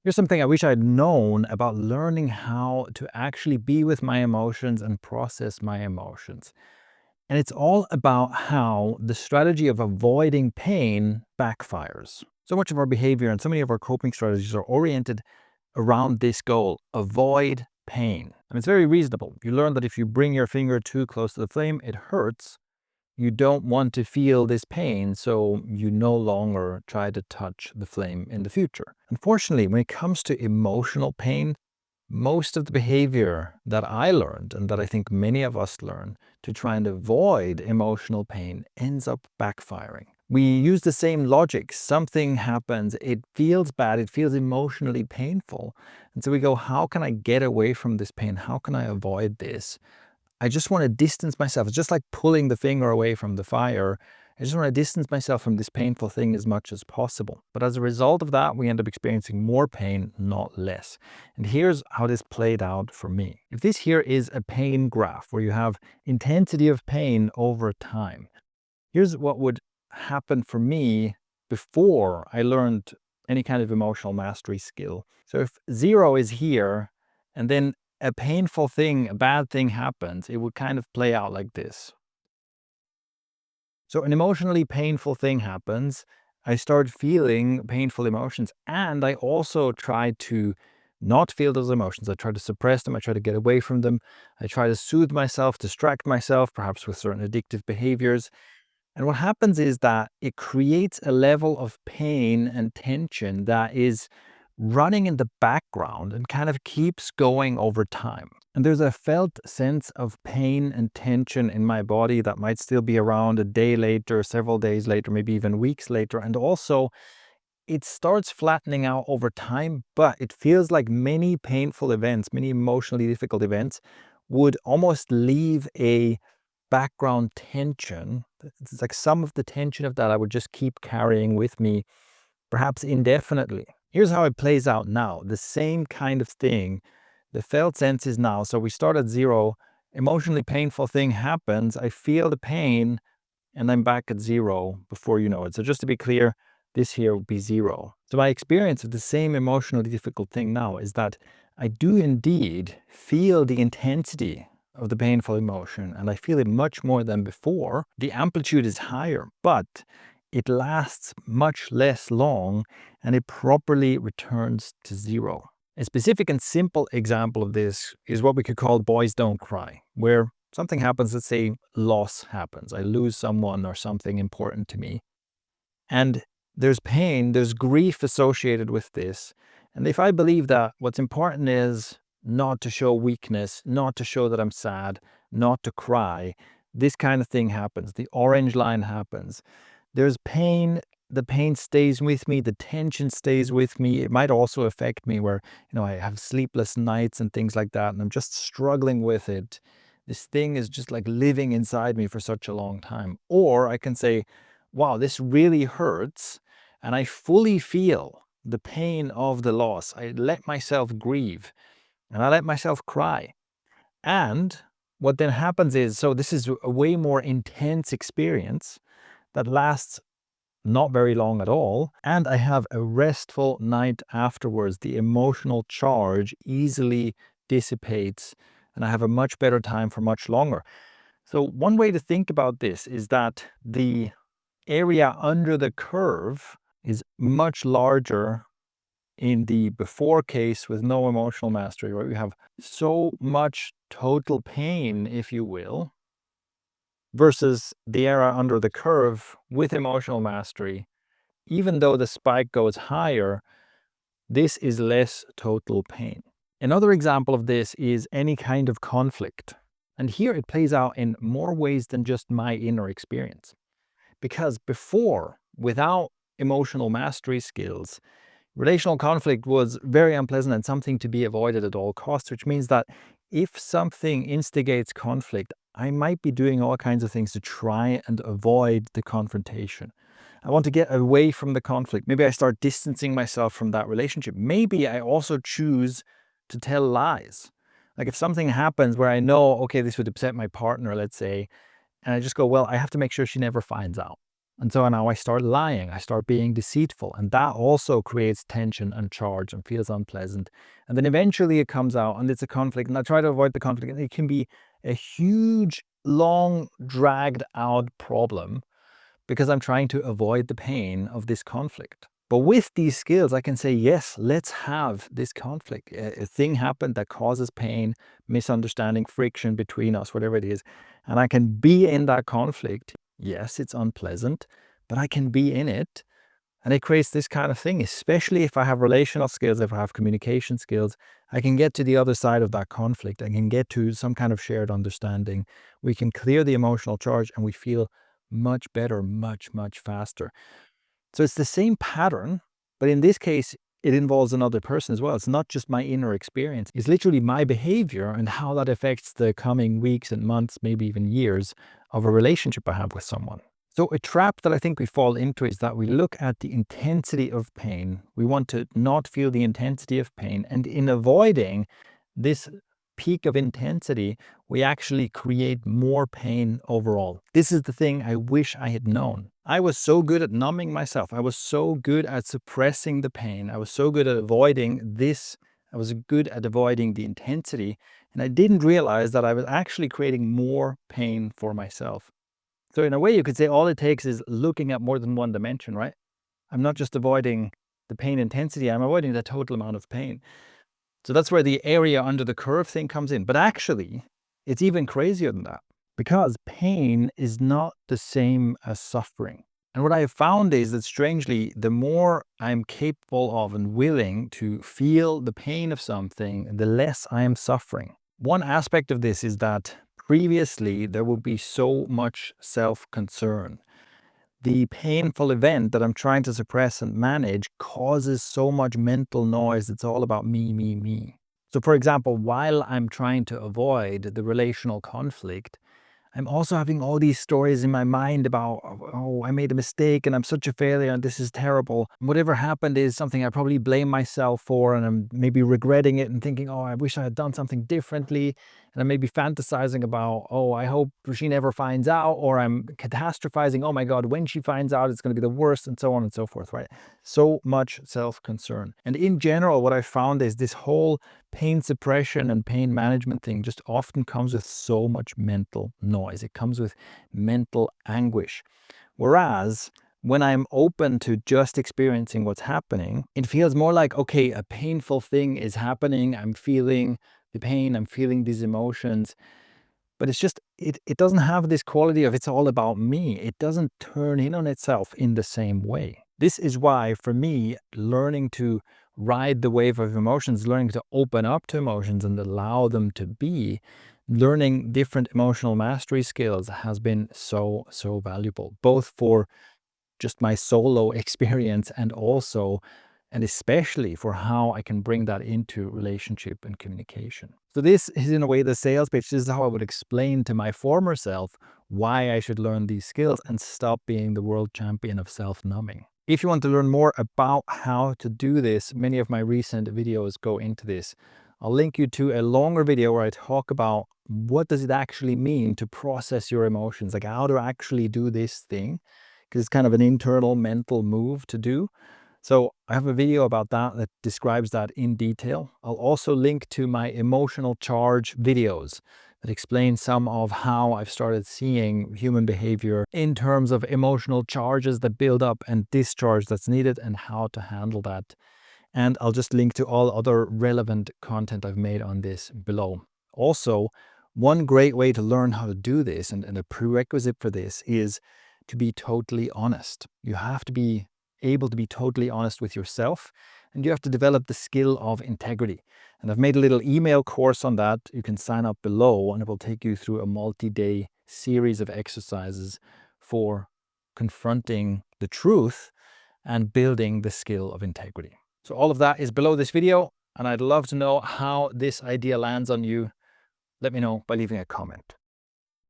Here's something I wish I'd known about learning how to actually be with my emotions and process my emotions. And it's all about how the strategy of avoiding pain backfires. So much of our behavior and so many of our coping strategies are oriented around this goal: avoid pain. And it's very reasonable. You learn that if you bring your finger too close to the flame, it hurts. You don't want to feel this pain, so you no longer try to touch the flame in the future. Unfortunately, when it comes to emotional pain, most of the behavior that I learned, and that I think many of us learn, to try and avoid emotional pain ends up backfiring. We use the same logic. Something happens, it feels bad, it feels emotionally painful. And so we go, how can I get away from this pain? How can I avoid this? I just want to distance myself. It's just like pulling the finger away from the fire. I just want to distance myself from this painful thing as much as possible. But as a result of that, we end up experiencing more pain, not less. And here's how this played out for me. If this here is a pain graph where you have intensity of pain over time, here's what would happen for me before I learned any kind of emotional mastery skill. So if 0 is here, and then a painful thing, a bad thing happens, it would kind of play out like this. So an emotionally painful thing happens. I start feeling painful emotions, and I also try to not feel those emotions. I try to suppress them. I try to get away from them. I try to soothe myself, distract myself, perhaps with certain addictive behaviors. And what happens is that it creates a level of pain and tension that is running in the background and kind of keeps going over time. And there's a felt sense of pain and tension in my body that might still be around a day later, several days later, maybe even weeks later. And also, it starts flattening out over time, but it feels like many painful events, many emotionally difficult events would almost leave a background tension. It's like some of the tension of that I would just keep carrying with me, perhaps indefinitely. Here's how it plays out now. The same kind of thing. The felt sense is now. So we start at 0. Emotionally painful thing happens. I feel the pain, and I'm back at 0 before you know it. So just to be clear, this here would be 0. So my experience of the same emotionally difficult thing now is that I do indeed feel the intensity of the painful emotion, and I feel it much more than before. The amplitude is higher, but it lasts much less long, and it properly returns to 0. A specific and simple example of this is what we could call boys don't cry, where something happens, let's say loss happens. I lose someone or something important to me. And there's pain, there's grief associated with this. And if I believe that what's important is not to show weakness, not to show that I'm sad, not to cry, this kind of thing happens. The orange line happens. There's pain. The pain stays with me. The tension stays with me. It might also affect me where, I have sleepless nights and things like that, and I'm just struggling with it. This thing is just like living inside me for such a long time. Or I can say, wow, this really hurts. And I fully feel the pain of the loss. I let myself grieve and I let myself cry. And what then happens is, so this is a way more intense experience that lasts not very long at all. And I have a restful night afterwards. The emotional charge easily dissipates, and I have a much better time for much longer. So one way to think about this is that the area under the curve is much larger in the before case with no emotional mastery, where we have so much total pain, if you will, versus the area under the curve with emotional mastery. Even though the spike goes higher, this is less total pain. Another example of this is any kind of conflict. And here it plays out in more ways than just my inner experience. Because before, without emotional mastery skills, relational conflict was very unpleasant and something to be avoided at all costs, which means that if something instigates conflict, I might be doing all kinds of things to try and avoid the confrontation. I want to get away from the conflict. Maybe I start distancing myself from that relationship. Maybe I also choose to tell lies. Like if something happens where I know, okay, this would upset my partner, let's say, and I just go, well, I have to make sure she never finds out. And so now I start lying, I start being deceitful, and that also creates tension and charge and feels unpleasant. And then eventually it comes out and it's a conflict, and I try to avoid the conflict, and it can be a huge, long, dragged out problem because I'm trying to avoid the pain of this conflict. But with these skills, I can say, yes, let's have this conflict. A thing happened that causes pain, misunderstanding, friction between us, whatever it is. And I can be in that conflict. Yes, it's unpleasant, but I can be in it. And it creates this kind of thing, especially if I have relational skills, if I have communication skills, I can get to the other side of that conflict. I can get to some kind of shared understanding. We can clear the emotional charge and we feel much better, much, much faster. So it's the same pattern, but in this case, it involves another person as well. It's not just my inner experience. It's literally my behavior and how that affects the coming weeks and months, maybe even years of a relationship I have with someone. So a trap that I think we fall into is that we look at the intensity of pain. We want to not feel the intensity of pain. And in avoiding this peak of intensity, we actually create more pain overall. This is the thing I wish I had known. I was so good at numbing myself. I was so good at suppressing the pain. I was so good at avoiding this. I was good at avoiding the intensity. And I didn't realize that I was actually creating more pain for myself. So in a way, you could say all it takes is looking at more than one dimension, right? I'm not just avoiding the pain intensity, I'm avoiding the total amount of pain. So that's where the area under the curve thing comes in. But actually, it's even crazier than that because pain is not the same as suffering. And what I have found is that strangely, the more I'm capable of and willing to feel the pain of something, the less I am suffering. One aspect of this is that previously there would be so much self-concern. The painful event that I'm trying to suppress and manage causes so much mental noise. It's all about me, me, me. So for example, while I'm trying to avoid the relational conflict, I'm also having all these stories in my mind about, oh, I made a mistake and I'm such a failure and this is terrible. Whatever happened is something I probably blame myself for, and I'm maybe regretting it and thinking, oh, I wish I had done something differently. And I'm maybe fantasizing about, oh, I hope she never finds out, or I'm catastrophizing, oh my God, when she finds out, it's going to be the worst, and so on and so forth, right? So much self-concern. And in general, what I found is this whole pain suppression and pain management thing just often comes with so much mental noise. It comes with mental anguish. Whereas when I'm open to just experiencing what's happening, it feels more like, okay, a painful thing is happening. I'm feeling the pain, I'm feeling these emotions. But it's just, it doesn't have this quality of it's all about me. It doesn't turn in on itself in the same way. This is why, for me, learning to ride the wave of emotions, learning to open up to emotions and allow them to be, learning different emotional mastery skills has been so, so valuable, both for just my solo experience and also and especially for how I can bring that into relationship and communication. So this is in a way the sales pitch. This is how I would explain to my former self why I should learn these skills and stop being the world champion of self-numbing. If you want to learn more about how to do this, many of my recent videos go into this. I'll link you to a longer video where I talk about what does it actually mean to process your emotions, like how to actually do this thing, because it's kind of an internal mental move to do. So I have a video about that that describes that in detail. I'll also link to my emotional charge videos that explain some of how I've started seeing human behavior in terms of emotional charges that build up and discharge that's needed and how to handle that. And I'll just link to all other relevant content I've made on this below. Also, one great way to learn how to do this and a prerequisite for this is to be totally honest. You have to be able to be totally honest with yourself, and you have to develop the skill of integrity. And I've made a little email course on that. You can sign up below and it will take you through a multi-day series of exercises for confronting the truth and building the skill of integrity. So all of that is below this video, and I'd love to know how this idea lands on you. Let me know by leaving a comment.